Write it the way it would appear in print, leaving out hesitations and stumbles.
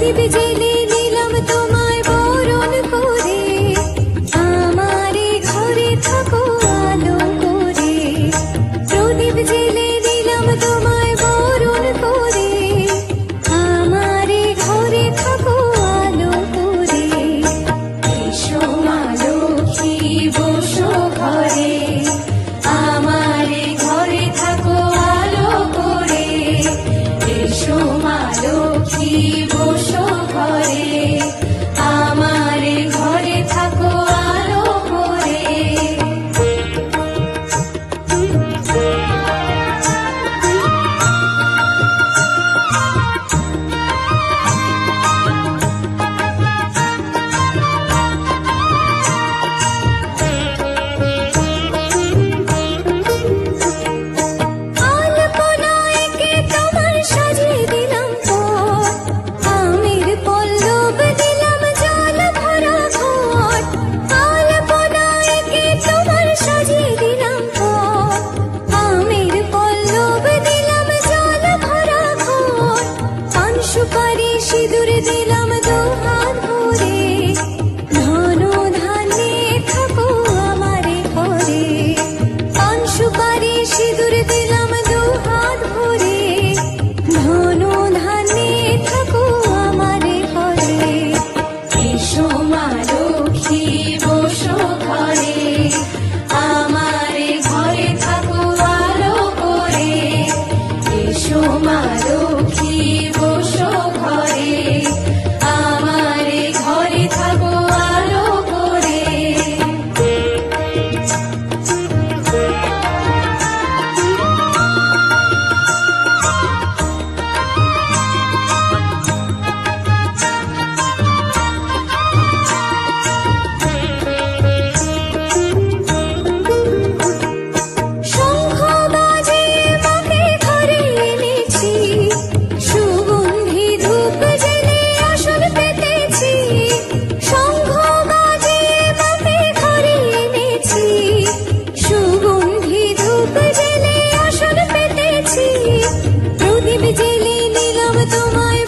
প্রদীপ জেলে নিলাম তোমায় বরণ করে, আমারে ঘরে থাকো আলো করে। প্রদীপ জেলে নিলাম তোমায় বরণ করে, আমারে ঘরে থাকো আলো করে। এসো মা লক্ষ্মী বসো ঘরে, আমারে ঘরে থাকো আলো করে। এসো মা লক্ষ্মী বসো ঘরে, আমারে ঘরে থাকো আলো করে। আলপনায় কে তোমার সাজিয়ে দিলাম পট, আমের পল্লব দিলাম জল ভরা ঘট। আলপনায় কে তোমার সাজিয়ে দিলাম পট, আমের পল্লব দিলাম জল ভরা ঘট। পান সুপারি সিঁদুর দিলাম দুহাত ভরে, ধন ধান্যে থাকো আমারে ঘরে। পান সুপারি সিঁদুর দিলাম দুহাত ভরে, ধন ধান্যে থাকো আমারে ঘরে। এসো মা লক্ষ্মী বসো ঘরে, আমারে ঘরে থাকো আলো করে। এসো মা লক্ষ্মী বসো ঘরে, আমারে ঘরে থাকো আলো করে। শঙ্খ বাজিয়ে মাকে ঘরে এনেছি, সুগন্ধি ধূপ জেলে আসন পেতেছি। শঙ্খ বাজিয়ে মাকে ঘরে এনেছি, সুগন্ধি ধূপ জেলে আসন পেতেছি। প্রদীপ জেলে নিলাম তোমায়